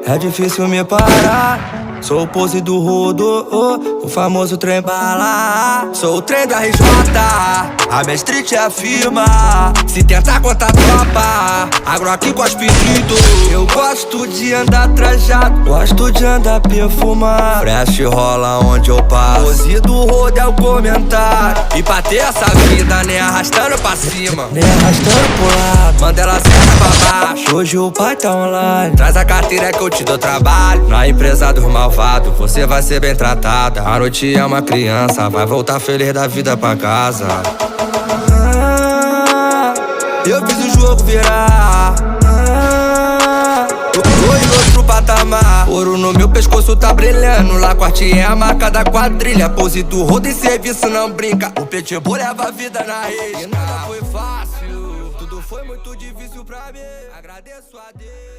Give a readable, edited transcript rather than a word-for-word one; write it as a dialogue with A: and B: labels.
A: É difícil me parar, sou o pose do rodo, o famoso trem bala. Sou o trem da RJ, a minha street afirma. Se tentar contar tropa, agro aqui com as pedidos. Eu gosto de andar trajado, gosto de andar perfumado. Fresh rola onde eu passo, pose do rodo é o comentário. E pra ter essa vida, nem arrastando pra cima, nem arrastando pro lado, manda ela senta pra baixo. Hoje o pai tá online, traz a carteira que eu te dou trabalho. Na empresa dos malvados, você vai ser bem tratada. A noite é uma criança, vai voltar feliz da vida pra casa. Eu fiz o jogo virar, tô em outro patamar. Ouro no meu pescoço tá brilhando, lá corte é a marca da quadrilha. Pose do rodo e serviço não brinca, o pitbull leva a vida na risca. E nada foi fácil, tudo foi muito difícil pra mim. Agradeço a Deus.